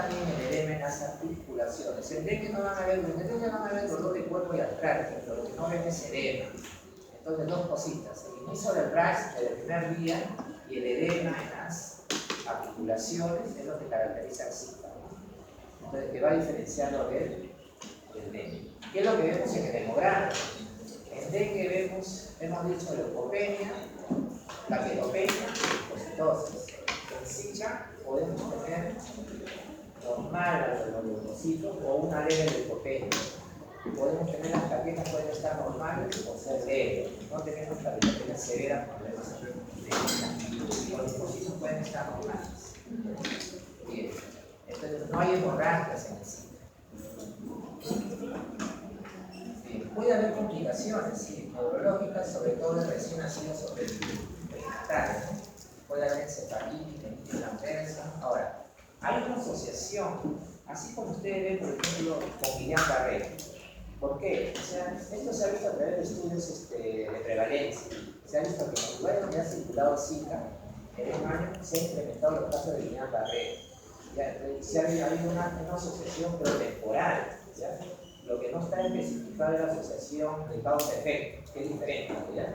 también el edema en las articulaciones. En dengue no van a ver, dolor de cuerpo y artrática, pero lo que no ven es edema. Entonces, dos cositas: el inicio del rash del primer día y el edema en las articulaciones es lo que caracteriza el Zika. Entonces, que va diferenciando del dengue. ¿Qué es lo que vemos en el hemograma? En dengue hemos dicho leucopenia, plaquetopenia y leucocitosis. En Zika podemos tener normal los leucocitos o una leve leucopenia. Podemos tener las plaquetas, pueden estar normales o ser leves. No tenemos plaquetopenia severa, problemas de los leucocitos pueden estar normales. Bien. Entonces no hay hemorragias en el Zika. Puede haber complicaciones, sí, neurológicas, sobre todo de recién nacidos sobre el natal, ¿no? Puede haber encefalitis, meningitis transversa. Ahora, hay una asociación, así como ustedes ven, por ejemplo, con Guillain-Barré. ¿Por qué? O sea, esto se ha visto a través de estudios de prevalencia. Se ha visto que en los lugares donde ha circulado Zika, en un año se han incrementado los casos de Guillain-Barré. Se ha habido una asociación pero temporal, ¿ya? Lo que no está especificado es la asociación de causa-efecto, que es diferente, ¿ya?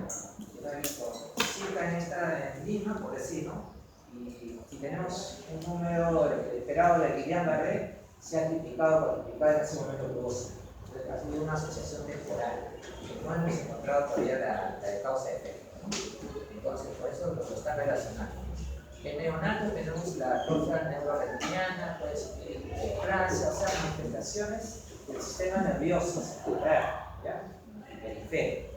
Yo no he visto Zika en Lima, por decir, ¿no? Y si tenemos un número esperado de Guillain-Barré, se ha tipicado en ese momento que hubo Zika. Entonces, ha sido una asociación temporal. No hemos encontrado todavía la de causa-efecto, ¿no? Entonces, por eso lo está relacionando. En neonatos tenemos la atrofia neuroretiniana, puede ser neoplasia, o sea, manifestaciones del sistema nervioso central, ¿ya? Periférico.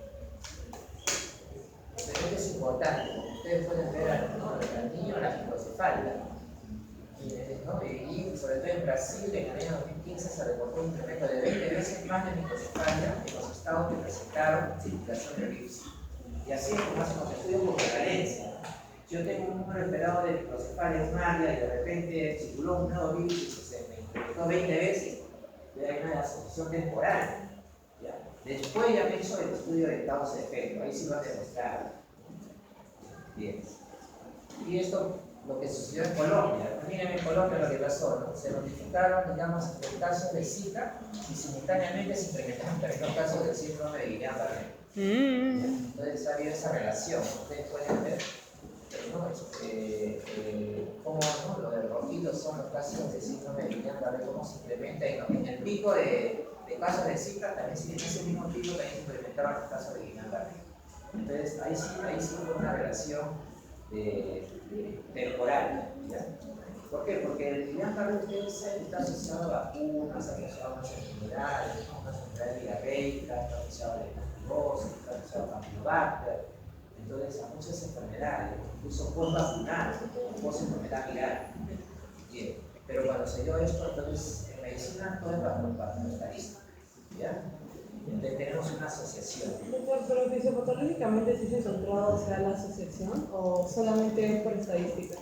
Pero esto es importante, como ustedes pueden ver al niño en la microcefalia, ¿no? Y sobre todo en Brasil, en el año 2015 se reportó un incremento de 20 veces más de microcefalia en los estados que presentaron circulación de virus. Y así es como hacen los estudios por prevalencia. Yo tengo un número esperado de microcefalia primaria y de repente circuló un nuevo virus y se me incrementó 20 veces. Hay una asociación temporal. ¿Ya? Después ya me hizo el estudio de causa-efecto, ahí sí lo han demostrado. Bien. Y esto, lo que sucedió en Colombia. Miren en Colombia lo que pasó, ¿no? Se notificaron, digamos, casos de Zika y simultáneamente se incrementaron también los casos del síndrome de Guillain-Barré. Entonces ha habido esa relación. Ustedes pueden ver, ¿no? Cómo, ¿no? Lo del rojito son los casos de síndrome de Guillain-Barré, cómo se incrementa en el pico de casos de Zika, también en ese mismo pico también se incrementaban los casos de Guillain-Barré. Entonces ahí sí hubo una relación temporal, ¿ya? ¿Por qué? Porque el Guillain-Barré está asociado a vacunas, asociado a unas enfermedades, unas enfermedades diarreicas, está asociado a la leptospirosis, está asociado a Campylobacter. Entonces, a muchas enfermedades, incluso post-vacunales, post-enfermedad viral. Bien, pero cuando se dio esto, entonces en medicina todo es bajo estadística, ¿ya? Entonces tenemos una asociación. Doctor, pero fisiopatológicamente sí se ha encontrado, o sea, la asociación o solamente por estadística?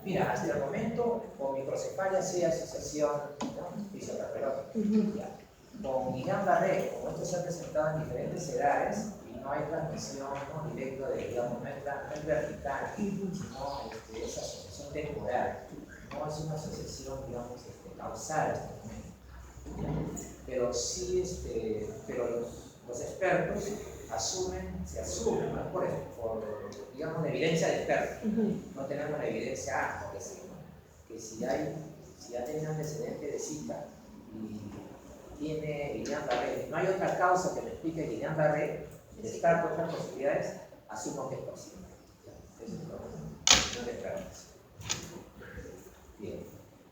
Mira, hasta el momento con microcefalia sí hay asociación, ¿no? Fisiopatológica. Con Guillain-Barré, como esto se ha presentado en diferentes edades, no hay transmisión, ¿no? Directa de, digamos, no es vertical, sino es asociación temporal, no es una asociación, digamos, causal hasta el momento. Pero sí, pero los expertos se asumen, ¿no? por digamos, evidencia de expertos. No tenemos la evidencia amplia, que si ha tenido antecedente de Zika y tiene Guillain-Barré, no hay otra causa que me explique Guillain-Barré, descarto otras posibilidades, asumo que es posible. Eso es lo que esperamos. Bien.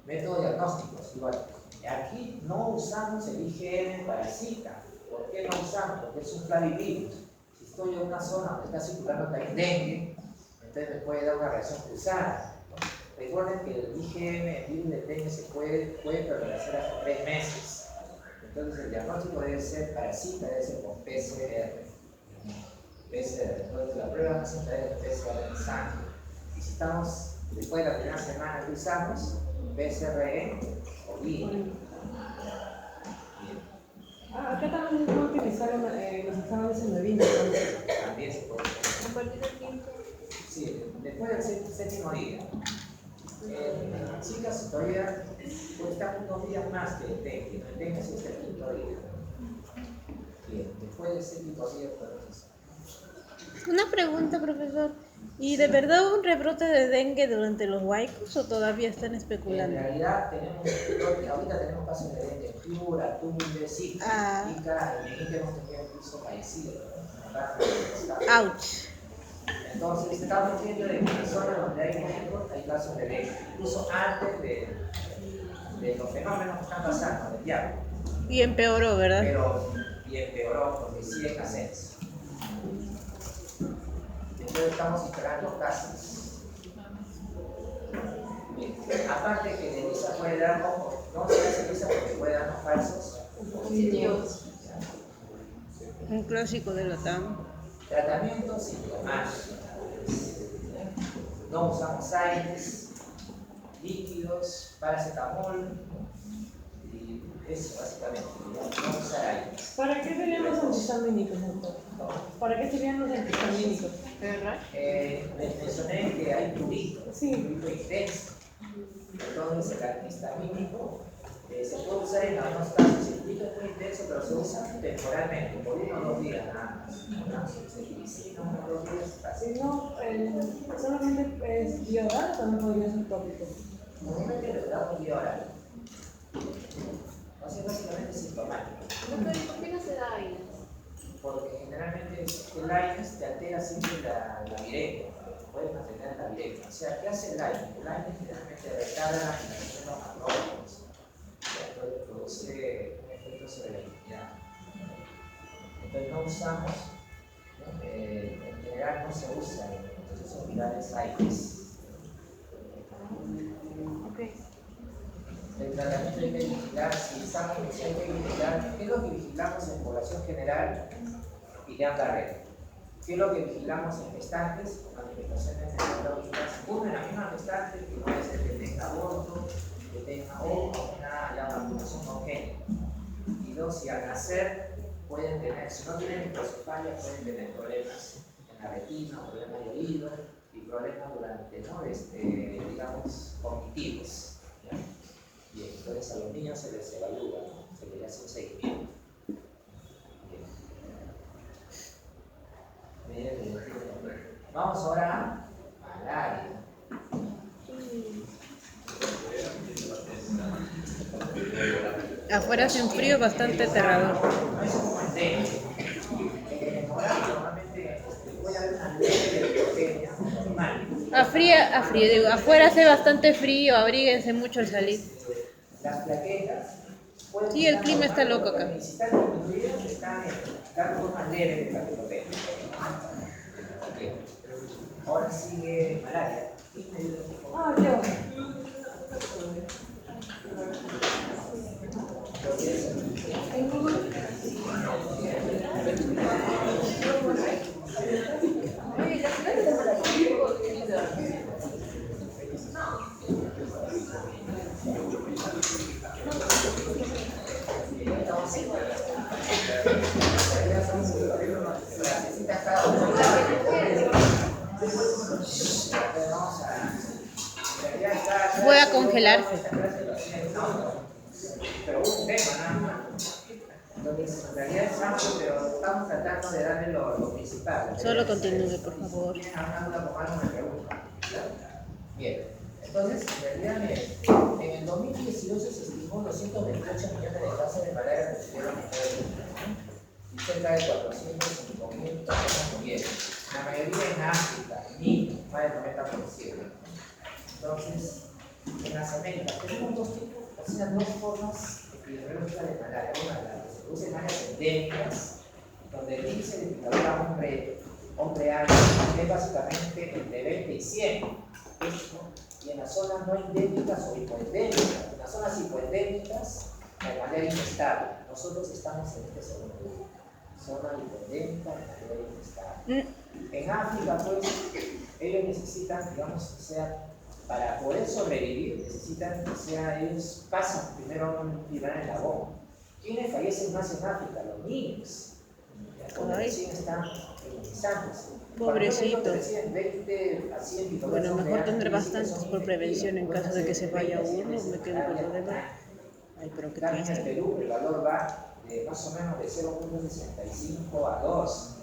Método diagnóstico, igual. Aquí no usamos el IgM para Zika. ¿Por qué no usamos? Porque es un flavivirus. Si estoy en una zona donde está circulando también dengue, entonces me puede dar una reacción cruzada, ¿no? Recuerden que el IgM, el virus del dengue, se puede permanecer hasta 3 meses. Entonces el diagnóstico debe ser para Zika, debe ser con PCR. Entonces la prueba más importante es PCR en sangre. Y si estamos después de la primera semana que usamos, PCR en orina. Acá también se puede utilizar los exámenes en orina. También se puede. ¿A partir del quinto? Sí, después del séptimo día. Chicas, todavía pues, están unos días más que el dengue, ¿no? El dengue sí es el quinto día. Bien, después de ese quinto día, entonces. Una pregunta, profesor. ¿Y de verdad hubo un rebrote de dengue durante los huaicos o todavía están En especulando? realidad, ahorita tenemos casos de dengue en Piura, Tumbes, Ica, Ah. Ica, en Ica hemos tenido incluso fallecidos, ¿no? Ouch. Entonces, estamos viendo de que en zonas donde hay médicos hay casos de dengue, incluso antes de los fenómenos que están pasando, del diablo. Y empeoró, ¿verdad? Pero, y empeoró porque sigue en ascenso. Entonces, estamos esperando casos. Bien. Aparte que de ELISA puede dar, ojo, no se hace ELISA porque puede darnos falsos positivos. Un clásico de la TAM. Tratamiento sintomático. No usamos aires, líquidos, paracetamol y eso básicamente, no usar aires. ¿Para qué serían los antihistamínicos, doctor? ¿Para qué serían los antihistamínicos? ¿Verdad? Les mencioné que hay prurito, Sí. prurito intenso. Entonces el antihistamínico se puede usar en algunos casos. El prurito es muy intenso, pero se usa temporalmente, por 1 o 2 días nada más. Una cetirizina, 1 o 2 días, casi. Si no, solamente es vía oral, también podría ser tópico. Normalmente le damos vía oral. Entonces básicamente es sintomático. Doctor, ¿y por qué no se da AINES? Porque generalmente el AINES te altera siempre la viremia, puedes mantener la viremia. O sea, ¿qué hace el AINES? El AINES generalmente retarda la generación de los macrófagos, entonces produce un efecto sobre la inmunidad. Entonces no usamos, ¿no? En general no se usa en procesos virales AINES. Ok. El tratamiento hay que vigilar, si estamos hay que vigilar, ¿qué es lo que vigilamos en población general? Guillain Barré. ¿Qué es lo que vigilamos en gestantes? Manifestaciones neurológicas. Uno, en la misma gestante, que no es el que tenga aborto, que tenga una vacunación congénita. Y dos, si al nacer pueden tener, si no tienen microcefalia, pueden tener problemas en la retina, problemas de oído y problemas durante, ¿no? Digamos, cognitivos. ¿Ya? Bien, entonces a los niños se les evalúa, ¿no? Se les hace un seguimiento. Bien. Vamos ahora a malaria. Afuera hace un frío bastante aterrador. No es como el dengue. En malaria normalmente puede haber una leve de bacteria normal. A frío, digo, afuera hace bastante frío, abríguense mucho al salir. Las plaquetas pueden Sí, el estar clima está normales, loco acá. pero si están disminuidas, están en forma leve de plaquetopenia. Bien. Ahora sigue malaria. Ah, yo. En Google. Oye, las clases de malaria podría ayudar. Voy a congelarse. Pero un tema nada más. Entonces, en realidad es amplio, pero estamos tratando de darle lo principal. Solo continúe, por favor. Si tienen alguna duda, por favor, me preguntan. Bien. Entonces, en realidad, miren, en el 2018 se estimó 228 millones de casos de malaria que recibieron en todo el mundo, ¿no? Y cerca de 405.000 personas murieron. La mayoría en África, niños, más del 90%. Entonces, en las Américas tenemos dos tipos, o sea, dos formas epidemiológicas de malaria. Una, la que se produce en áreas endémicas, donde el índice de picadura hombre-año es básicamente entre 20 y 100. Y en las zonas no endémicas o hipoendémicas. En las zonas hipoendémicas, la malaria es inestable. Nosotros estamos en este segundo grupo. Zona hipoendémica, malaria inestable. En África, pues, ellos necesitan, digamos, que sea, para poder sobrevivir, necesitan que sea, ellos pasan primero un primer en la bomba. ¿Quiénes fallecen más en África? Los niños. Porque Ay. recién están inmunizándose. Pobrecito. Recién 20 a 100 Bueno, mejor tendré bastantes bastantes por prevención en caso de que se vaya uno, me quedo con lo demás. Ay, pero qué En el triste. Perú el valor va de más o menos de 0,65 a 2.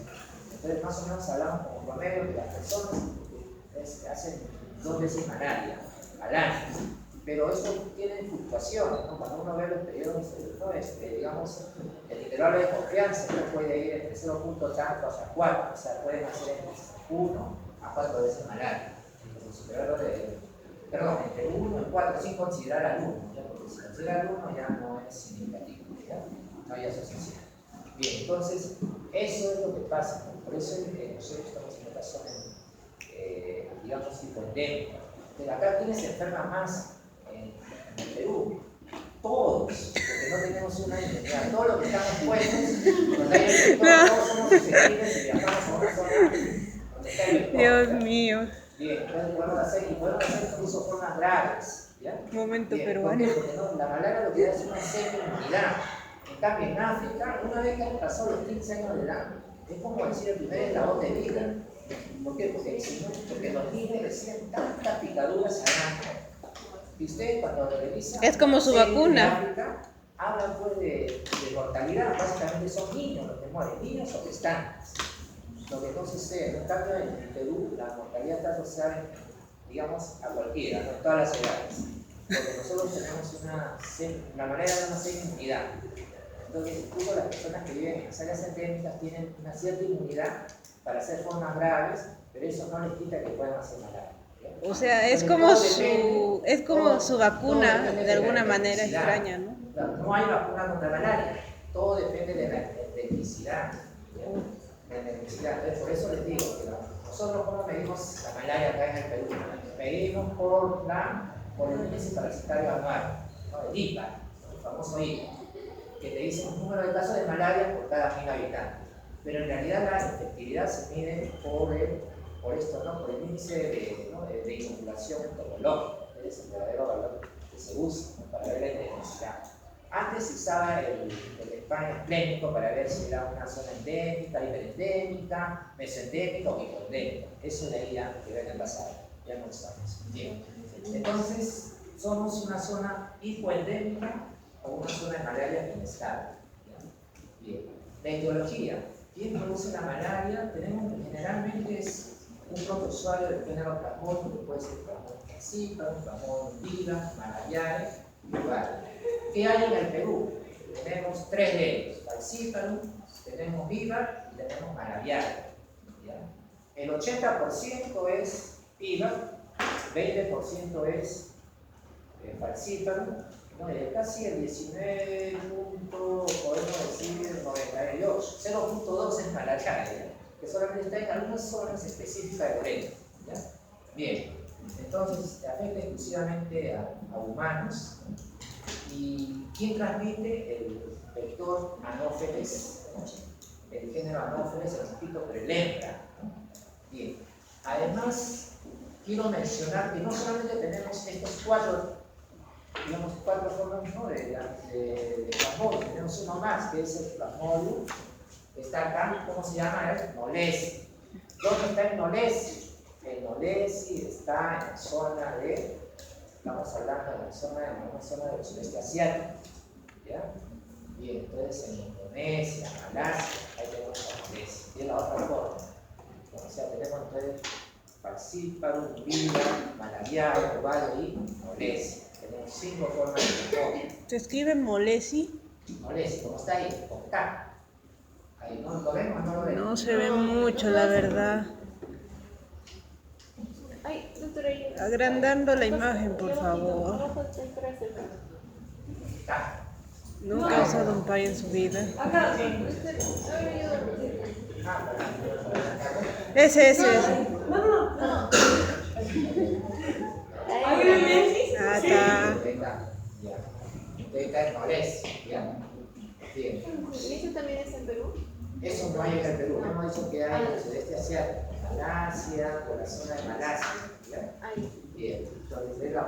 Entonces más o menos hablamos como promedio que las personas hacen 2 veces malaria al año. Pero esto tiene fluctuaciones, ¿no? Cuando uno ve los periodos, ¿no? Digamos, el intervalo de confianza no puede ir entre 0,tanto hasta 4, o sea, pueden hacer entre 1 a 4 veces malaria. Perdón, entre 1 y 4 sin considerar al 1, ¿ya? Porque si considera al 1 ya no es significativo, ¿ya? No hay asociación. Bien, entonces, eso es lo que pasa, ¿no? Por eso es que nosotros estamos en una zona, digamos, hipodémica. Pero acá, ¿quiénes se enferman más en el Perú? Todos, porque no tenemos una inmunidad. Todos los que estamos puestos, donde hay el vector, todos somos susceptibles y viajamos a una zona donde está el vector. Dios ¿ya? mío. Bien, entonces podemos hacer incluso formas graves. ¿Ya? Momento Bien, peruano. ¿por qué? Porque no, la malaria lo que da es una semi-inmunidad. En cambio, en África, una vez que han pasado los 15 años de edad, es como decir el primer eslabón de vida. ¿Por qué? Porque los niños reciben tantas picaduras al año. Y ustedes cuando revisan... Es como su vacuna. África, hablan pues de mortalidad. Básicamente son niños los que mueren, niños o gestantes. Lo que no sucede, en cambio en Perú, la mortalidad está asociada, digamos, a cualquiera, no en todas las edades. Porque nosotros tenemos la manera de una semi-inmunidad. Entonces, incluso las personas que viven en las áreas endémicas tienen una cierta inmunidad para hacer formas graves, pero eso no les quita que puedan hacer malaria. O sea, es como su vacuna, de alguna manera extraña, ¿no? Claro, no hay vacuna contra malaria, todo depende de la endemicidad. Entonces, por eso les digo que nosotros cómo medimos la malaria acá en el Perú. Medimos por el índice parasitario anual, ¿no? El IPA, el famoso IPA, que te dice un número de casos de malaria por cada 1000 habitantes. Pero en realidad la efectividad se mide por esto, ¿no? Por el índice de inoculación entomológica, que es el verdadero valor que se usa, ¿no? Para ver la endemicidad. Antes se usaba el escáner clínico para ver si era una zona endémica, hiperendémica, mesoendémica o hipoendémica. Eso de ahí ya quedó en el pasado, ya no usamos. Bien. Entonces, somos una zona hipoendémica o una zona de malaria inestable. Bien. La etiología. ¿Quién produce la malaria? Tenemos generalmente un protozoario del género Plasmodium, que puede ser Plasmodium falciparum, Plasmodium vivax, malariae, igual. ¿Qué hay en el Perú? Tenemos 3 de ellos: falciparum, tenemos vivax y tenemos malariae. El 80% es vivax, 20% es falciparum, ¿no? Casi el 19 podemos decir 98, 0.2 es malariae, que solamente está en algunas zonas específicas de Bolivia. Bien, entonces afecta exclusivamente a humanos. ¿Y quién transmite? El vector Anopheles, ¿no? El género Anopheles, el mosquito, pero el hembra, ¿no? Bien, además quiero mencionar que no solamente tenemos estos 4 formas, ¿no? de Plasmodium, tenemos uno más que es el Plasmodium, que está acá, ¿cómo se llama? Es Knowlesi. ¿Dónde está el Knowlesi? El Knowlesi está en la zona estamos hablando de una zona del sudeste asiático, ¿ya? Bien, entonces en Indonesia, Malasia, ahí tenemos el Knowlesi. Y es la otra forma. O sea, tenemos entonces falciparum, vivax, malariae, ovario y Knowlesi. Tenemos 5 formas de Plasmodium. ¿Se escribe Molesi? Knowlesi, como está ahí, con K. Ahí, ¿no lo vemos o no lo vemos? No se ve mucho, la verdad. Ay, doctora, Agrandando la imagen, por favor. Abajo está el frase. K. Nunca ha usado un pay en su vida. Acá, Ese. no. Ah, está. Ahí está el Knowlesi, ¿ya? Bien. ¿Eso también es en Perú? Eso no hay en el Perú, hemos dicho que hay en el sudeste asiático, Malasia, o la zona de Malasia, ¿ya? Ahí. Bien, entonces es la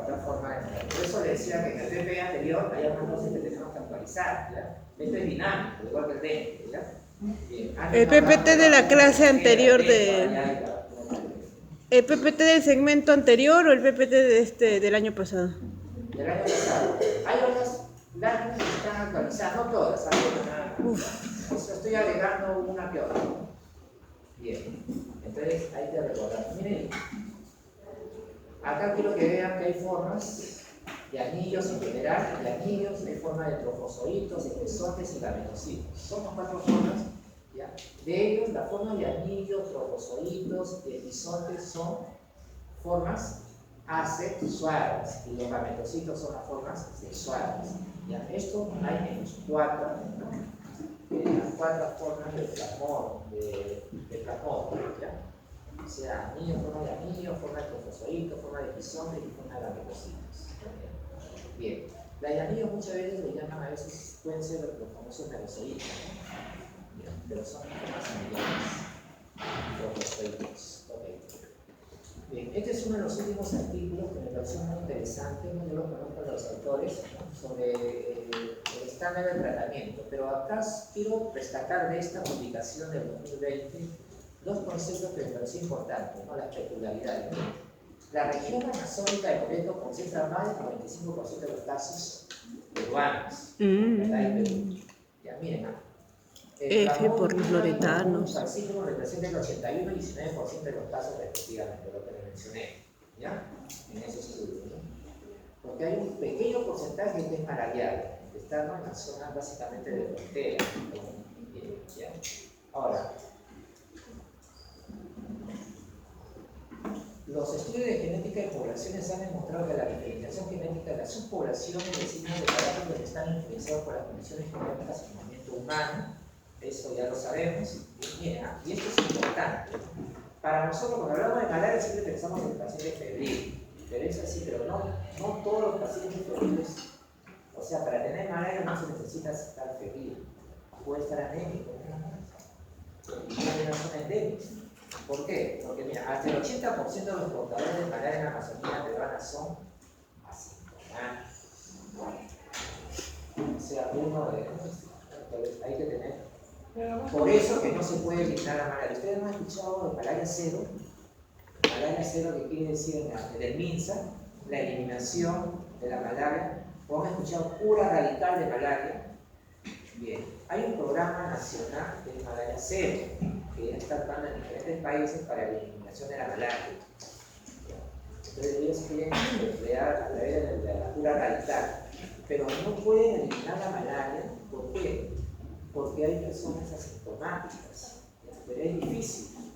otra forma de mover. Por eso le decía que en el PP anterior hay algunas cosas que tenemos que actualizar, ¿ya? Esto es dinámico, igual que el dengue, ¿ya? Bien. El PPT de la clase anterior ¿el PPT del segmento anterior o el PPT del año pasado? Del año pasado. Hay otras láminas que están actualizadas, no todas, algunas. Estoy agregando una que otra. Bien. Entonces hay que recordar. Miren, acá quiero que vean que hay formas de anillos en general, de anillos, hay formas de trofozoitos, de pezones y gametocitos. Son las 4 formas. ¿Ya? De ellos, la forma de anillos, trofozoitos, de bisontes son formas asexuales y los gametocitos son las formas sexuales. ¿Ya? Esto hay en los 4, ¿no? Las 4 formas del plasmón, ¿ya? O sea, anillo, forma de anillo, forma de trofozoito, forma de bisonte y forma de gametocitos. Bien, la de anillo muchas veces le llaman, a veces pueden ser los famosos merozoitos, ¿no? Bien, pero son formas anillas, trofozoitos. Okay. Bien, este es uno de los últimos artículos que me pareció muy interesante, no yo lo conozco de los autores, ¿no? Sobre el estándar de tratamiento, pero acá quiero destacar de esta publicación del 2020 dos conceptos que me parecen importantes, ¿no? Las peculiaridades. La región amazónica de Loreto concentra más del 95% de los casos peruanos. Ya miren, F por los loretanos. El síndrome representa el 81 y 19% de los casos respectivamente, lo que les mencioné, ¿ya? En ese estudio, ¿no? Porque hay un pequeño porcentaje que es malarial, que está, ¿no? En la zona básicamente de frontera, ¿no? ¿Ya? Ahora, los estudios de genética de poblaciones han demostrado que la diferenciación genética de las subpoblaciones de signos de carácter que están influenciados por las condiciones genéticas y el movimiento humano, eso ya lo sabemos, y esto es importante. Para nosotros, cuando hablamos de malaria, siempre pensamos en el paciente febril, pero es así, pero no todos los pacientes febriles, o sea, para tener malaria no se necesita estar febril, puede estar anémico, y no son endémicos. ¿Por qué? Porque mira, hasta el 80% de los portadores de malaria en la Amazonía peruana son asintomáticos. O sea, uno de entonces hay que tener. Por eso que no se puede eliminar la malaria. ¿Ustedes no han escuchado de malaria cero? Malaria cero, que quiere decir en el MINSA, la eliminación de la malaria. ¿O han escuchado cura radical de malaria? Bien, hay un programa nacional de malaria cero que ya está actuando en diferentes países para la eliminación de la malaria. Entonces ellos quieren emplear a través de la cura radical, pero no pueden eliminar la malaria. ¿Por qué? Porque hay personas asintomáticas, pero es difícil.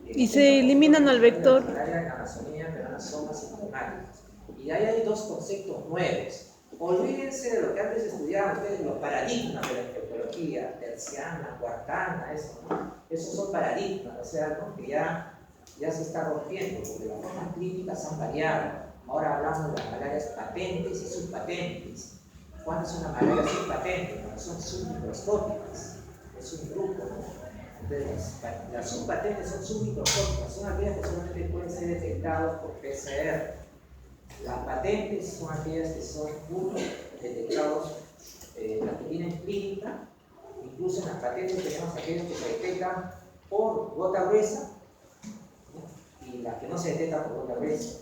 Y se eliminan al vector. La malaria en la Amazonía peruana son asintomáticas. Y ahí hay dos conceptos nuevos. Olvídense de lo que antes estudiaban ustedes, los paradigmas de la infectología, terciana, cuartana, eso, ¿no? Esos son paradigmas, o sea, algo que ya se está rompiendo, porque las formas clínicas han variado. Ahora hablamos de las malarias patentes y subpatentes. ¿Cuándo es una malaria subpatente? Cuando son submicroscópicas. Es un grupo, ¿no? Entonces, las subpatentes son submicroscópicas, son aquellas que solamente pueden ser detectadas por PCR. Las patentes son aquellas que son detectados, las que tienen clínica. Incluso en las patentes tenemos aquellas que se detectan por gota gruesa, ¿no? Y las que no se detectan por gota gruesa,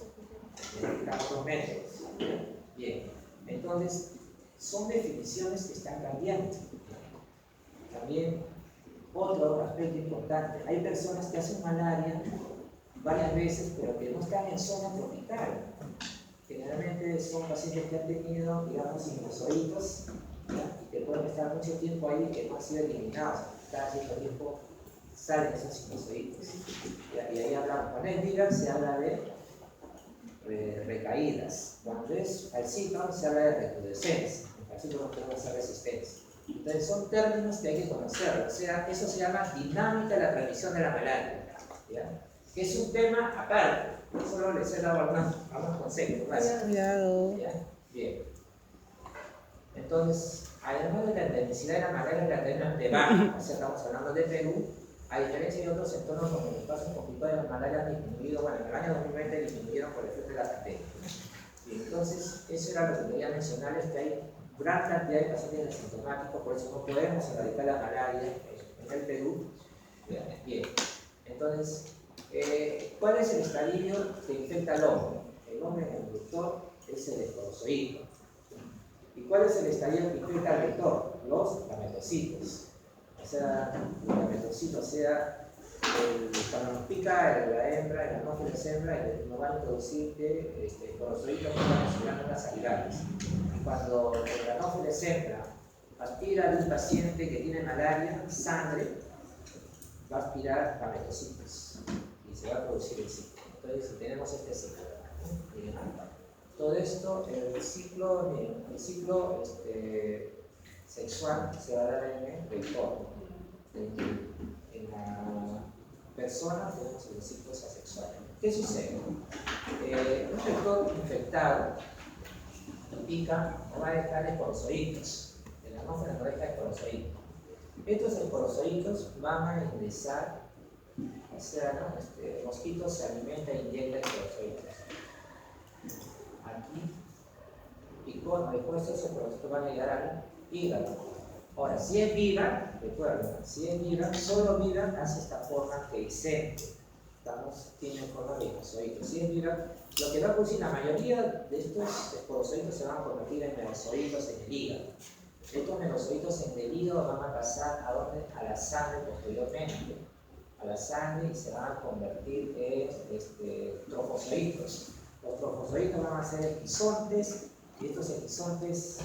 necesitamos otros métodos. Bien, entonces son definiciones que están cambiando. También otro aspecto importante, hay personas que hacen malaria varias veces, pero que no están en zona tropical. Generalmente son pacientes que han tenido, digamos, sinusoiditis, y que pueden estar mucho tiempo ahí que no han sido eliminados. Cada cierto tiempo salen esos sinusoiditis. Y ahí hablamos, cuando es viral se habla de recaídas. Cuando es alcítona se habla de recrudescencia. En alcítona no podemos hacer resistencia. Entonces son términos que hay que conocer. O sea, eso se llama dinámica de la transmisión de la malaria, ¿ya? Que es un tema aparte. No solo les he dado algunos conceptos básicos. Cuidado. Bien. Entonces, además de la endemicidad de la malaria, la tenemos de baja, o sea, estamos hablando de Perú, a diferencia de otros entornos donde los casos conflictos de la malaria han disminuido, bueno, en el año 2020 disminuyeron por el efecto de la pandemia. Bien, entonces, eso era lo que quería mencionarles, que hay gran cantidad de pacientes asintomáticos, por eso no podemos erradicar la malaria en el Perú. Bien, entonces, ¿cuál es el estadio que infecta al hombre? El hombre conductor es el esporozoito. ¿Y cuál es el estadio que infecta al vector? Los gametocitos. O sea, el gametocito, o sea, cuando nos pica la hembra, el anófeles hembra, nos van a introducir esporozoitos que van a subir las salivales. Y cuando el anófeles hembra aspira de un paciente que tiene malaria, sangre, va a aspirar gametocitos y se va a producir el ciclo. Entonces, si tenemos este ciclo, miren, todo esto, el ciclo sexual se va a dar en el vector. En la persona tenemos el ciclo asexual. ¿Qué sucede? Un vector infectado pica, no va a dejar esporozoitos. El anófeles no deja esporozoitos. Estos esporozoitos van a ingresar, o sea, ¿no? El mosquito se alimenta e inyecta esporozoitos. Aquí picó, no dejó estos esporozoitos, van a llegar al hígado. Ahora, si es viva, recuerden, si es viva, solo viva hace esta forma dehiscente. Tiene forma de esporozoitos. Si es viva, lo que va a producir, la mayoría de estos esporozoitos se van a convertir en merozoitos en el hígado. Estos merozoitos en el hígado van a pasar ¿a dónde? A la sangre posteriormente, a la sangre, y se van a convertir en trofozoitos. Los trofozoitos van a ser equisontes, y estos equisontes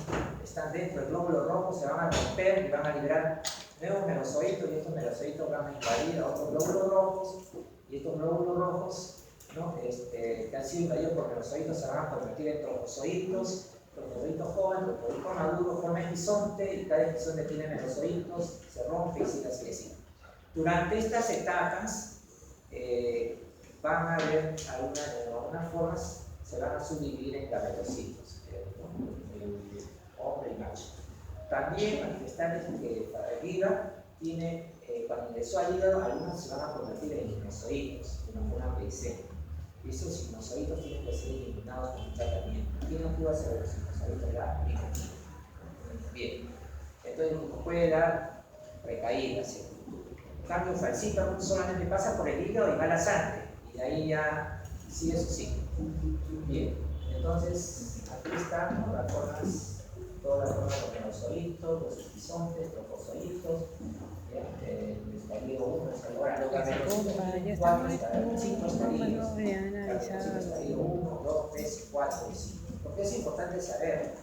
están dentro del glóbulo rojo, se van a romper y van a liberar nuevos merozoitos, y estos merozoitos van a invadir a otros glóbulos rojos, y estos glóbulos rojos, ¿no? Que han sido invadidos por merozoitos se van a convertir en trofozoitos. Trofozoitos jóvenes, trofozoitos maduros, forma equisonte, y cada equisonte tiene merozoitos, se rompe y sigue así. Durante estas etapas van a haber algunas formas, se van a subdividir en gametocitos, el hombre y macho. También manifestar que para el hígado tiene, cuando ingresó al hígado, algunos se van a convertir en gimnozoitos, de una forma dehiscente. Esos gimnozoitos tienen que ser eliminados con un tratamiento. ¿Quién no puede hacer los gimnozoitos? La nicotina. Bien, entonces nos puede dar recaídas. ¿Sí? En cambio, el falciparum solamente pasa por el hígado y va a la sangre, y de ahí ya sigue su ciclo. Bien, entonces aquí están, ¿no? Las formas, todas las formas de los merozoitos, los equisontes, trofozoitos. El estadio 1, ahora los gametocitos, 4 estadios, 5 estadios. Estadio 1, 2, 3, 4 y 5. Porque es importante saber,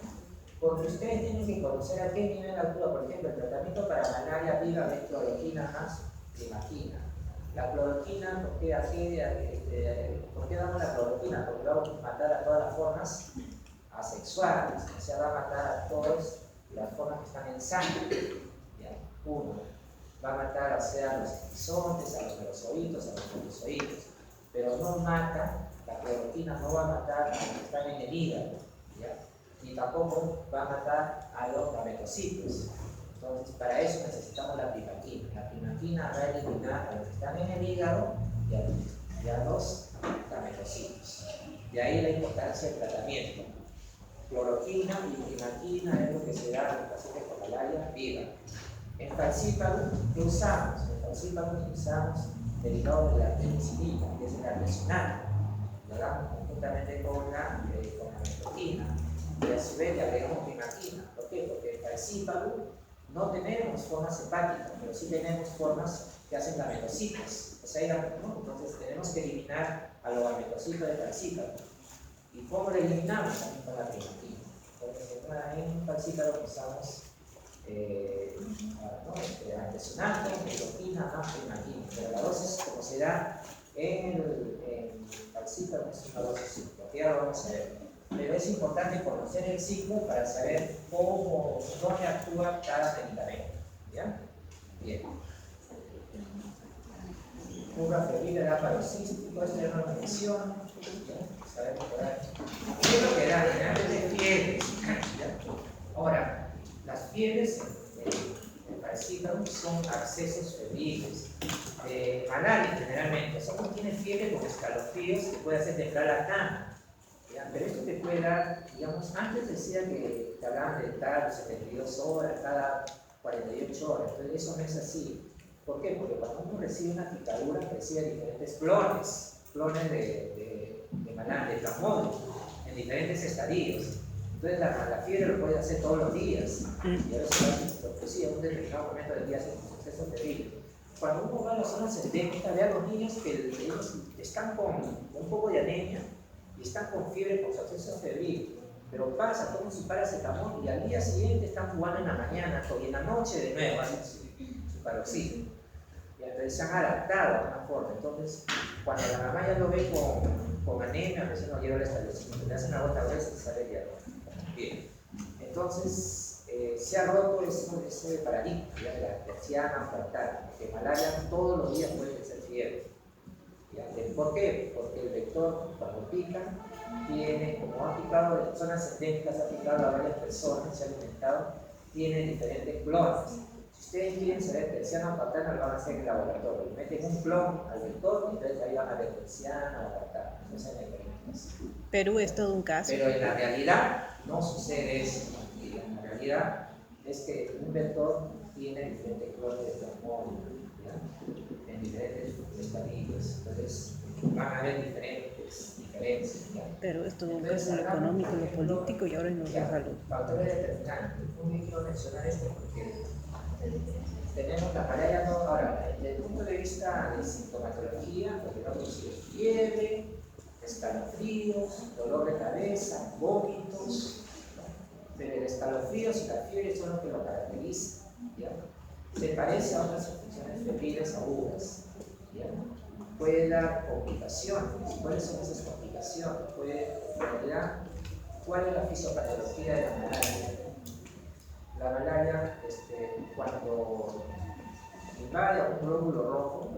porque ustedes tienen que conocer a qué nivel actúa. Por ejemplo, el tratamiento para malaria viva es cloroquina más primaquina. La cloroquina, ¿por qué damos la cloroquina? Porque vamos a matar a todas las formas asexuales, o sea, va a matar a todas las formas que están en sangre. Uno. Va a matar, o sea, a los equisontes, a los merozoitos, a los trofozoitos, pero no mata, la cloroquina no va a matar a los que están en el hígado, ¿ya? Ni tampoco va a matar a los gametocitos. Entonces, para eso necesitamos la primaquina. La primaquina va a eliminar a los que están en el hígado y a los gametocitos. De ahí la importancia del tratamiento. Cloroquina y primaquina es lo que se da a los pacientes con malaria viva. En falciparum, ¿qué usamos? En falciparum usamos derivados de la penicilina, que es el artesunal, ¿verdad? Conjuntamente con la metroquina. Y a su vez le agregamos primaquina. ¿Por qué? Porque en falciparum no tenemos formas hepáticas, pero sí tenemos formas que hacen gametocitos. O sea, ¿no? Entonces tenemos que eliminar a los gametocitos de falciparum. ¿Y cómo lo eliminamos? También con la primaquina. Entonces, en falciparum usamos artesunal, metroquina, más primaquina, pero la dosis como se da en falciparum es una dosis simple, que ya lo vamos a ver. Pero es importante conocer el ciclo para saber dónde actúa cada medicamento. ¿Ya? Bien. Curva febril era paroxístico, esto ya no lo menciono. Sabemos por ahí. ¿Qué es lo que da? Generalmente fiebres. Ahora, las fiebres en falciparum son accesos febriles. Malaria generalmente, o sea, uno tiene fiebre con escalofríos que puede hacer temblar la cama. ¿ya? Pero esto te puede dar, digamos, antes decía que te hablaban de tal 72 horas, cada 48 horas, entonces eso no es así. ¿Por qué? Porque cuando uno recibe una picadura, recibe diferentes clones de malandro, de plasmodium, en diferentes estadios. Entonces la fiebre lo puede hacer todos los días, y a veces lo en un determinado momento del día hace un suceso terrible. Cuando uno va a las zonas endémicas, ve a los niños que ellos están con un poco de anemia y están con fiebre por su acceso febril, pero pasa, toman su paracetamol y al día siguiente están jugando en la mañana y en la noche de nuevo hacen su paroxismo. Y entonces se han adaptado a una forma. Entonces, cuando la mamá ya lo ve con anemia, recién no lleva el establecimiento, le hacen la gota gruesa y sale ya. Bien. Entonces, se ha roto ese paradigma de la terciana frontal, que malaria todos los días puede ser fiebre. ¿Por qué? Porque el vector, cuando pica, tiene, como ha picado en zonas endémicas, ha picado a varias personas, se ha alimentado, tiene diferentes clones. Si ustedes quieren saber terciana o paterna, lo van a hacer en el laboratorio. Meten un clon al vector y entonces ahí van a ver terciana o paterna. Entonces hay diferentes. Perú es todo un caso. Pero en la realidad no sucede eso. En la realidad es que un vector tiene diferentes clones de plasmodium, en diferentes estadios. Entonces van a haber diferencias. ¿Ya? Pero es todo un caso en lo económico, en lo político y ahora en lo de salud. Factores determinantes. Muy quiero mencionar esto porque tenemos la malaria, ahora, desde el punto de vista de sintomatología, lo que va a producir es fiebre, escalofríos, dolor de cabeza, vómitos, pero el escalofríos y la fiebre son lo que lo caracterizan, ¿ya? Se parece a otras afecciones febriles agudas, ¿ya? Puede dar complicaciones. ¿Cuáles son esas complicaciones? En realidad, ¿cuál es la fisiopatología de la malaria? La malaria, cuando invade a un glóbulo rojo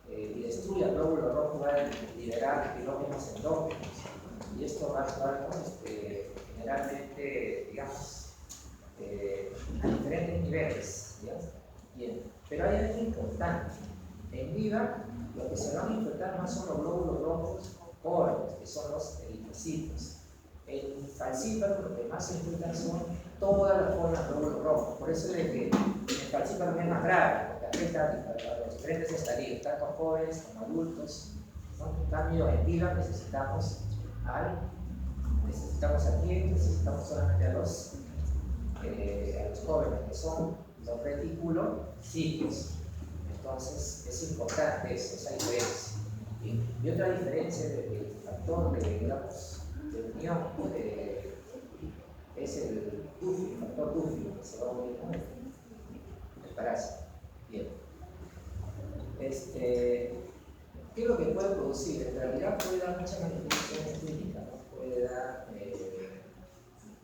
y destruye al glóbulo rojo, va a liberar pirógenos endógenos. Y esto va a actuar generalmente, digamos, a diferentes niveles. ¿Ya? Bien. Pero hay algo importante. En viva, lo que se van a infectar más son los glóbulos rojos jóvenes, que son los eritrocitos. En falcíparo, lo que más se infectan son todas las formas de glóbulos rojos. Por eso es que el falcíparo es más grave, porque afecta a los diferentes estadios, tanto jóvenes como adultos, ¿no? En cambio, en viva necesitamos a quién, necesitamos solamente a los jóvenes, que son los reticulocitos. Entonces, es importante esa diferencia. Y otra diferencia del factor de unión es el factor Duffy, que se va a unir con el parásito. Bien. ¿Qué es lo que puede producir? En realidad puede dar muchas manifestaciones clínicas, ¿no? Puede dar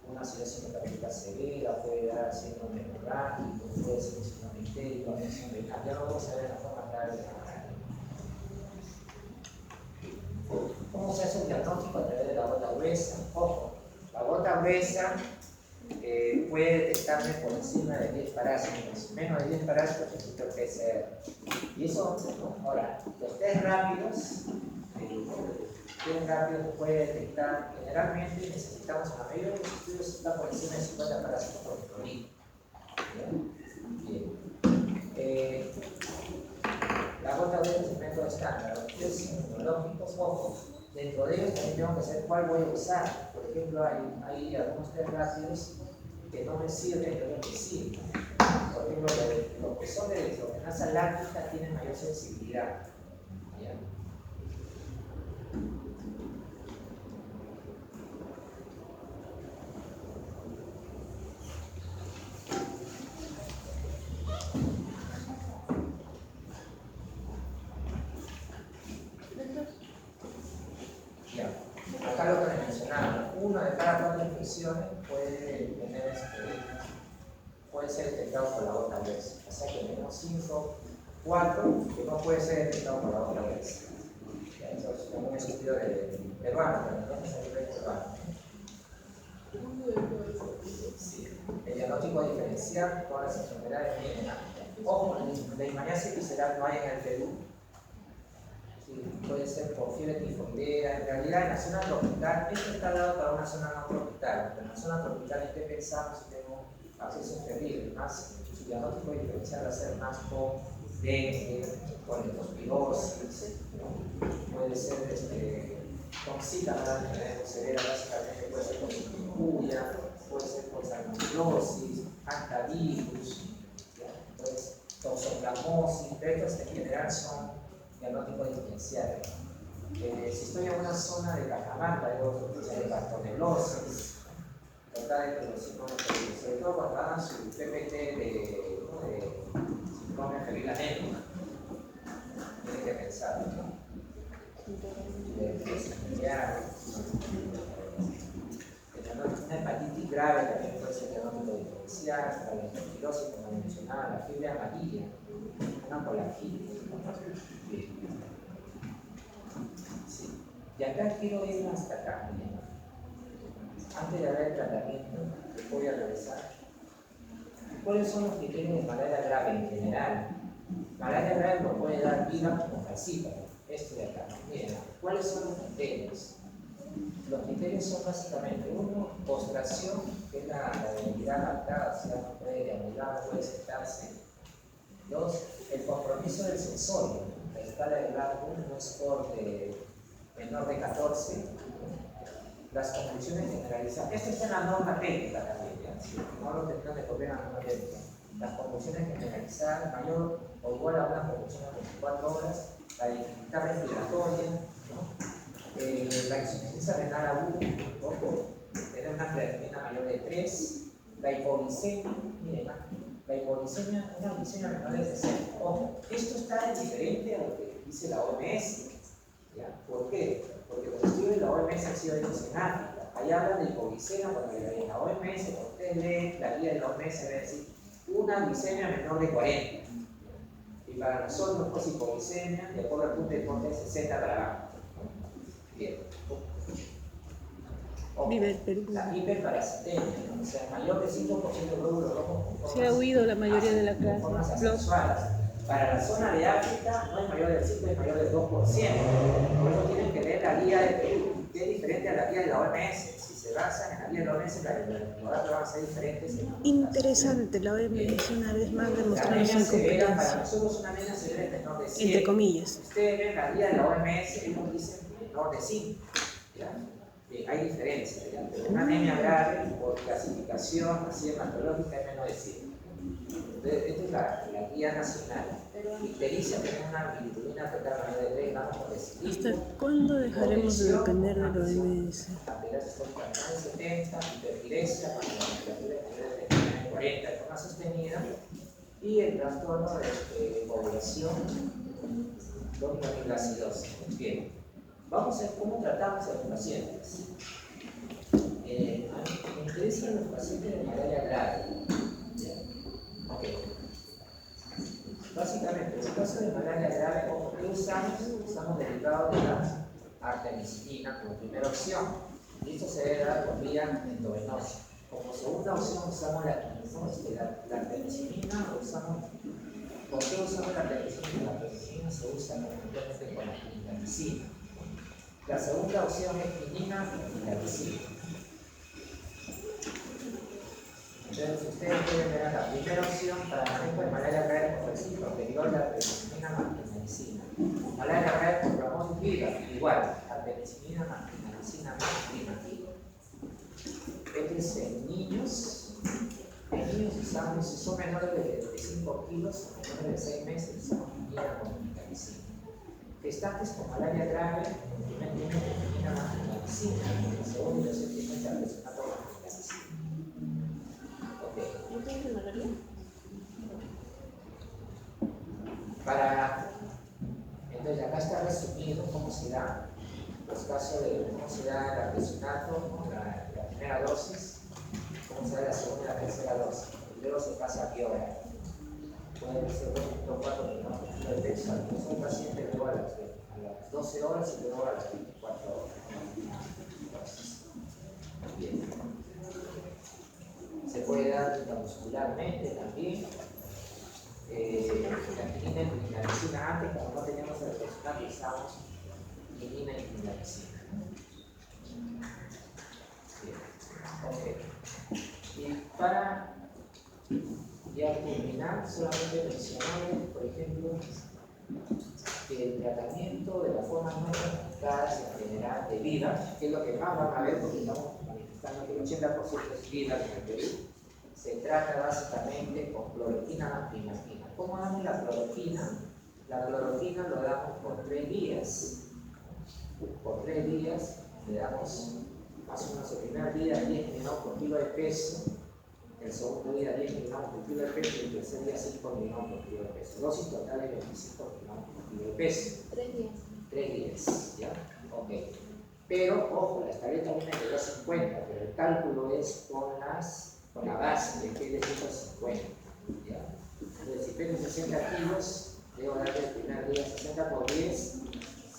una situación metabólica severa, puede dar síndrome hemorrágico, puede ser un síndrome histérico, ya no vamos a ver la forma clara de la malaria. ¿Cómo se hace un diagnóstico? A través de la gota gruesa. Ojo, la gota gruesa puede detectarme por encima de 10 parásitos. Menos de 10 parásitos necesito PCR. Y eso, ¿no? Ahora, los test rápidos, puede detectar, generalmente necesitamos, la mayoría de los estudios está por encima de 50 parásitos por microlitro. Bien. La gota gruesa es el método estándar. Los test inmunológicos, ojo, dentro de ellos también tengo que saber cuál voy a usar. Por ejemplo, hay algunos test rápidos que no me sirven, pero que sí. Por ejemplo, los que son de deshidrogenasa láctica tienen mayor sensibilidad. ¿Ya? Acá lo que les mencionaba, una de cada 4 infecciones puede ser detectado por la gota gruesa. O sea que tenemos 4 que no puede ser detectado por la gota gruesa. Eso es como un estudio peruano, pero no necesariamente peruano. Sí. El diagnóstico diferencial con las enfermedades vienen. Ojo, la leishmaniasis visceral no hay en el Perú. Sí, puede ser por fiebre tifoidea. En realidad, en la zona tropical, esto está dado para una zona no tropical, pero en la zona tropical, ¿en qué pensamos si tengo acceso febril? Más, su diagnóstico diferencial va a ser más con dengue, con leptospirosis, ¿no? Puede ser con zika, una enfermedad severa, básicamente puede ser con chikungunya, puede ser con salmonelosis, hantavirus, entonces toxoplasmosis, pero estos en general son diagnósticos diferenciales. Si estoy en una zona de Cajamarca, de bartonelosis, tratar de que los síntomas, sobre todo cuando hagan su PPT de síndrome febril anémico, tienen que pensar, ¿no? Una hepatitis grave también puede ser diagnóstico diferencial, la leptospirosis, como mencionaba, la fiebre amarilla, una colangitis. Sí. Y acá quiero ir hasta acá. Miren. Antes de dar el tratamiento, que voy a realizar, ¿cuáles son los criterios de malaria grave en general? Malaria grave nos puede dar vida como calcífero. Esto de acá. Miren, ¿cuáles son los criterios? Los criterios son básicamente, uno, postración, que es la debilidad adaptada, o sea, no puede deambular, no puede sentarse. Dos, el compromiso del sensorio. La escala de Glasgow, un score de menor de 14. Las conclusiones generalizadas. Esto está en la norma técnica también, ¿ya? Si no lo tendrán de copiar en la norma técnica. Las conclusiones generalizadas, mayor o igual a una conclusión de 24 horas, la dificultad respiratoria, ¿no? La insuficiencia renal aguda, ojo, tener una creatinina mayor de 3, la hipoglicemia, miren, la hipoglicemia, una glicemia menor de 60. Ojo, esto está diferente a lo que dice la OMS. ¿Ya? ¿Por qué? Porque los estudios de la OMS han sido hechos en África. Ahí hablan de hipoglicemia, porque en la OMS, cuando ustedes leen la guía de la OMS, va a decir una glicemia menor de 40. Y para nosotros, pues hipoglicemia, de acuerdo al punto de corte de 60 para abajo. Bien. Vive el Perú. La hiperparasitemia, ¿no? O sea, mayor de 5% de glóbulos rojos. Se ha huido la mayoría de la clase. Formas asexuadas. Para la zona de África no es mayor del 5, es mayor del 2%. Por eso tienen que leer la guía de Perú, que es diferente a la guía de la OMS. Si se basan en la guía de la OMS, los datos van a ser diferentes. Interesante, la OMS una vez más demostrando su Para incompetencia. nosotros una anemia severa es menor de 100. Entre comillas. Si ustedes ven la guía de la OMS, ellos dicen menor de 5. ¿Ya? Hay diferencias, ¿ya? Pero una anemia grave por clasificación así hematológica es menos de 100. Entonces, esta es la guía nacional. Ictericia tiene una bilirrubina total mayor de 3 gramos por decilitro. ¿Hasta cuándo dejaremos de depender de la OMS? Atividad histórica menor de 70, hiperpiresia cuando la temperatura es mayor de 40 de forma sostenida, y el trastorno de ovulación con amigdalacidosis. Bien, vamos a ver cómo tratamos a los pacientes. Me interesan los pacientes de malaria grave. Okay. Básicamente, en el caso de malaria grave, ¿qué usamos? Usamos derivados de la artemisinin como primera opción. Y esto se debe dar por vía endovenosa. Como segunda opción usamos la artemisinin, ¿por qué usamos la artemisinin? La artemisinin se usa conjuntamente con la clindamicina. La segunda opción es quinina y clindamicina. Entonces, ustedes pueden ver la primera opción para manejo de malaria grave por el anterior, la artemisinin más clindamicina. Malaria grave por Ramón Viva, igual, artemisinin más clindamicina más climatina. Este es en niños. En niños usamos, si son menores de 25 kilos o menores de 6 meses, usamos quinina con clindamicina. Gestantes con malaria grave, en el primer niño quinina más clindamicina, en el segundo y el tercer niño artesunate con clindamicina. Entonces acá está resumido cómo se da los casos de cómo se da el artesunato con la primera dosis, cómo se da la segunda y la tercera dosis. Luego se pasa a qué hora. Puede ser 2.4 minutos de peso. Un paciente luego a las 12 horas y luego a las 24 horas. Bien. Se puede dar intramuscularmente también. La quinina y la clindamicina antes, como no teníamos el artesunato, usamos quinina y clindamicina. Bien, ok. Y para ya culminar, solamente mencionarles, por ejemplo, que el tratamiento de las formas no diagnosticadas en general de vida, que es lo que más van a ver porque estamos manifestando que el 80% es vida en el Perú, se trata básicamente con cloroquina más primacina. ¿Cómo damos la cloroquina? La cloroquina lo damos por 3 días. Por 3 días le damos más o menos el primer día 10 miligramos por kilo de peso, el segundo día 10 miligramos por kilo de peso y el tercer día 5 miligramos por kilo de peso. Dosis total de 25 miligramos por kilo de peso. 3 días. 3 días, ¿ya? Ok. Pero, ojo, las tabletas vienen de 250, pero el cálculo es con la base de que es de 150, ¿ya? Entonces, si tengo 60 kilos, debo darle el primer día 60 por 10,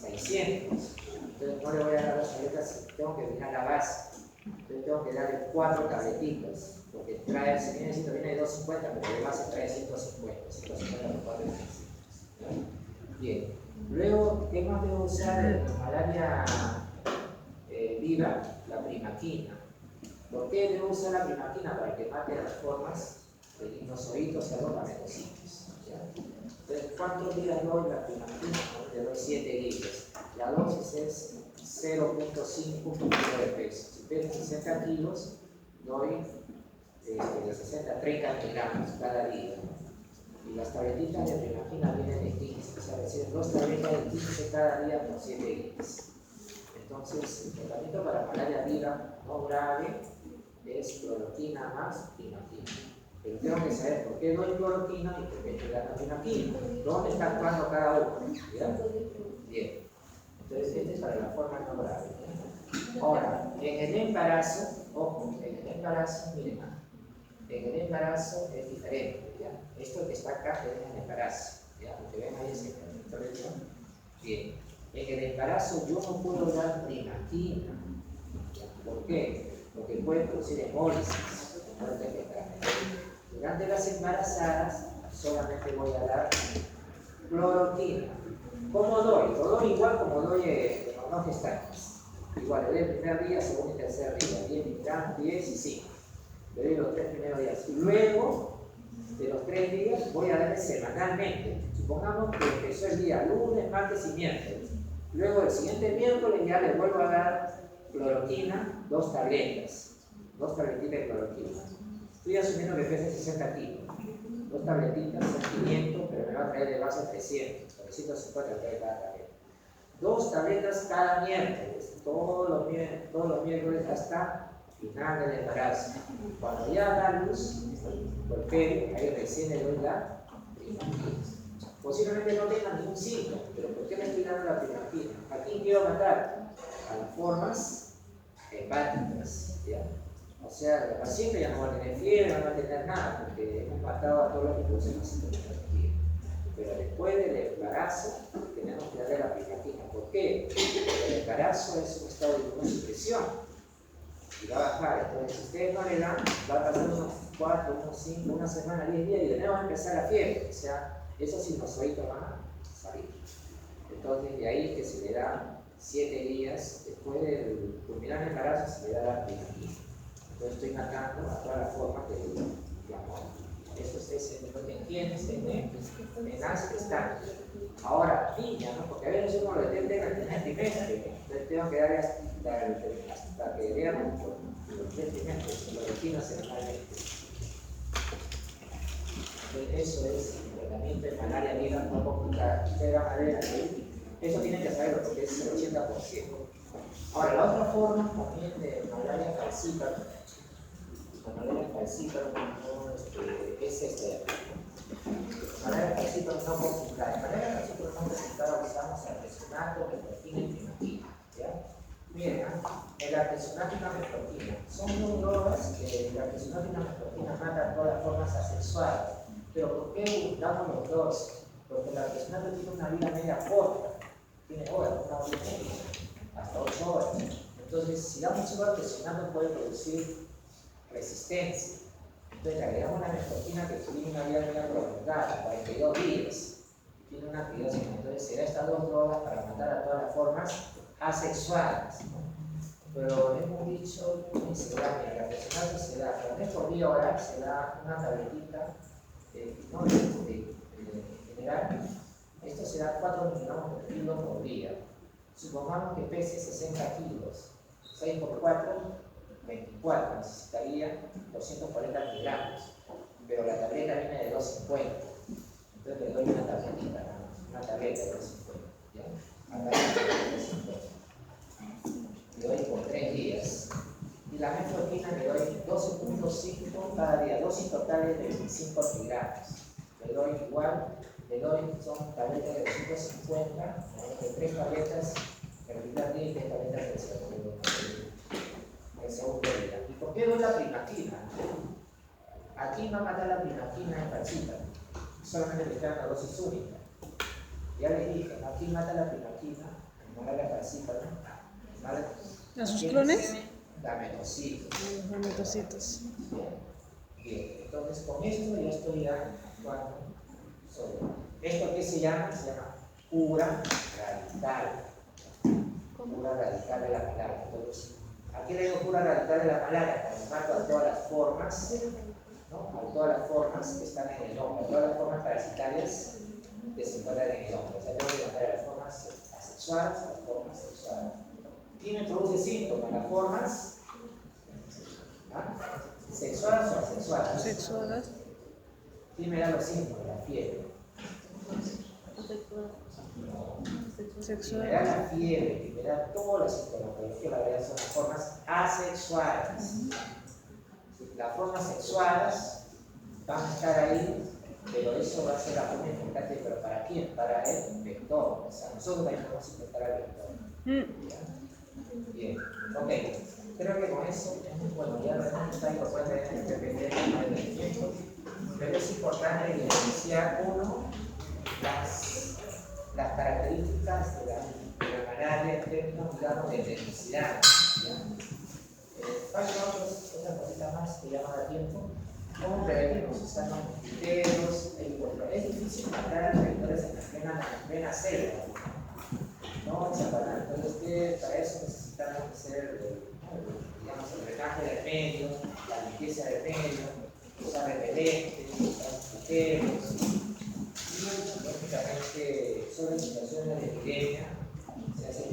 600. Entonces, no le voy a dar las tabletas, tengo que mirar la base. Entonces, tengo que darle 4 tabletitas, porque trae, si viene de 250, pero de base trae 150, 150 por 4 de 600, ¿ya? Bien. Luego, ¿qué más debo usar en malaria viva? La primaquina. ¿Por qué debo usar la primaquina? Para que mate las formas de inozoitos y agropametocitos. Entonces, ¿cuántos días doy la primaquina? Le doy 7 días. La dosis es 0.5 por kilo de peso. Si tengo 60 kilos, doy de 60 a 30 miligramos cada día. Y las tabletitas de primaquina vienen de 15, o sea, es decir, 2 tabletas de 15 cada día por 7 días. Entonces, el tratamiento para malaria viva no grave es cloroquina más primaquina. Pero tengo que saber por qué doy cloroquina y por qué estoy dando primaquina. ¿Dónde está actuando cada uno? ¿Ya? Bien. Entonces, este es para la forma no grave. Ahora, en el embarazo, ojo, en el embarazo, miren, en el embarazo es diferente, ¿ya? Esto que está acá es en el embarazo, ¿ya? Lo que ven ahí es el tratamiento. Bien. En el embarazo yo no puedo dar primaquina. ¿Por qué? Porque puede producir hemólisis, muerte fetal. Durante las embarazadas solamente voy a dar cloroquina. ¿Cómo doy? Lo doy igual como doy en los no gestantes. Igual, le doy el primer día, segundo y tercer día, 10 miligramos, 10 y 5. Le doy los 3 primeros días. Y luego, de los 3 días, voy a darle semanalmente. Supongamos que empezó el día lunes, martes y miércoles. Luego, el siguiente miércoles ya le vuelvo a dar cloroquina, 2 tabletas. 2 tabletitas de cloroquina. Estoy asumiendo que pesa 60 kilos. 2 tabletitas son 500, pero me va a traer de base 300. 350 trae cada tableta. 2 tabletas cada miércoles. Todos los miércoles hasta final del embarazo. Cuando ya da luz, golpeo, ahí recién le doy la primaquina. Posiblemente no tenga ningún síntoma, pero ¿por qué me estoy dando la primaquina? ¿A quién quiero matar? A las formas hepáticas, ¿ya? O sea, la paciente ya no va a tener fiebre, no va a tener nada, porque hemos matado a todos los que producen la sintomatología. Pero después del embarazo, tenemos que darle la primaquina. ¿Por qué? Porque el embarazo es un estado de inmunosupresión y va a bajar. Entonces, si ustedes no le dan, va a pasar unos 4, unos 5, una semana, 10 días y de nuevo va a empezar la fiebre. O sea, esos sinusoides van a salir. Entonces, de ahí que se le da 7 días, después de culminar el embarazo, se le da la primaquina. Entonces, estoy matando a todas las formas de amor. Eso es lo que entiendes en las gestantes. Ahora, niña, ¿no? Porque a veces uno lo detecta en el primer trimestre. Entonces, tengo que darle hasta que veamos por los 3 trimestres, los destinos semanalmente. Eso es el tratamiento de malaria viva no complicada. Ustedes van a ver aquí. Eso tienen que saberlo porque es el 80%. Ahora, la otra forma también de malaria falciparum, la malaria falciparum es malaria falciparum no complicada. En malaria falciparum no complicada usamos artesunato, metrofina y primaquina. ¿Ya? Miren, el artesunato y la metrofina son 2 drogas que el artesunato y la metrofina matan todas las formas asexuadas. Pero ¿por qué damos los 2? Porque el artesunato tiene una vida media corta, tiene horas, una hora y media, hasta 8 horas. Entonces, si damos solo artesunato puede producir resistencia. Entonces, le agregamos la metrofina que tiene una vida media prolongada, 42 días. tiene una actividad sexual. Entonces se da estas dos drogas para matar a todas las formas asexuales. Pero hemos dicho que se da, en la personal se da, cuando es por vía oral se da una tabletita, no en general, esto se da 4 miligramos por kilo por día. Supongamos que pese 60 kilos, 6 por 4, 24, necesitaría 240 miligramos, pero la tableta viene de 250, entonces le doy una tabletita, una tableta de 250, ¿ya? Acá de 250. Le doy por 3 días. Y la metformina le doy 12.5 cada día, dosis totales de 25 miligramos. Le doy igual, son tabletas de 250, de 3 tabletas el primer día y 3 tabletas el segundo día. ¿Y por qué doy la primaquina? Aquí no mata la primaquina en calcita, solamente le dan una dosis única. Ya les dije, aquí mata la primaquina, en malaria calcita, ¿no? ¿A sus clones? Gametocitos. Los gametocitos. Bien, entonces con esto ya estoy actuando sobre. ¿Esto qué se llama? Se llama cura radical. Cura radical de la malaria. Entonces, aquí le digo cura radical de la malaria, porque mato a todas las formas, ¿no? A todas las formas que están en el hombre, a todas las formas parasitarias que se encuentran en el hombre. O sea, tengo que matar a las formas asexuales, a las formas sexuales. ¿Quién introduce síntomas? Las formas sexuales o asexuales. Sexuales. ¿Quién me da los síntomas? La fiebre. Si me da la fiebre, que me da toda la sintomatología, la verdad son las formas asexuales. Las formas sexuales van a estar ahí, pero eso va a ser la forma importante. ¿Pero para quién? Para el vector. O sea, nosotros también podemos infectar al vector. Bien, ok. Creo que con eso, bueno, ya está ahí, lo pueden depender del tiempo. Pero es importante diferenciar, uno, las características de la malaria en términos, digamos, de etnicidad. Hay otra cosita más que llama a tiempo. ¿Cómo prevenimos? Están los mosquiteros, es difícil matar a los vectores en la plena selva, ¿no? Entonces, para eso necesitamos hacer, digamos, el drenaje del medio, la limpieza del medio, usar repelentes, usar mosquiteros, y prácticamente solo en situaciones de epidemia se hacen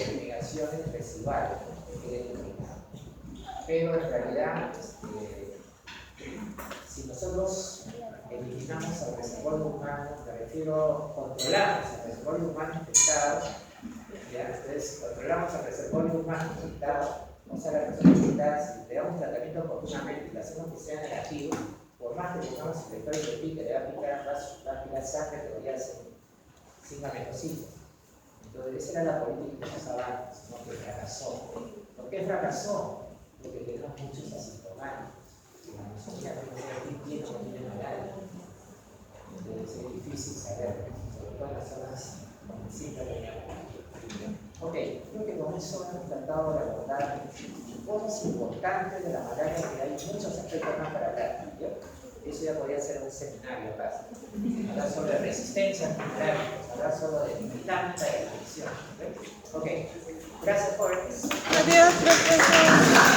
fumigaciones residuales, que queden eliminadas. Pero en realidad, si nosotros eliminamos al reservorio humano, me refiero, controlamos al reservorio humano infectado, ¿ya? Entonces controlamos al reservorio humano infectado, o sea, las personas infectadas, si le damos tratamiento oportunamente y le hacemos que sea negativo, por más que pongamos el vector de pique, le va a picar sangre, pero ya sin gametocitos. Entonces, esa era la política que usaba antes, ¿no? Que fracasó. ¿Por qué fracasó? Porque tenemos muchos asintomáticos. La mayoría no tiene malaria. Entonces es difícil saber, sobre todo en las zonas donde siempre hay malaria. Ok, creo que con eso hemos tratado de abordar cosas importantes de la malaria, que hay muchos aspectos más para hablar, ¿sí? Eso ya podría ser un seminario casi. Hablar sobre resistencia antimalaria, hablar solo de vitamina y infección. ¿Sí? Ok, gracias por... Adiós, profesor.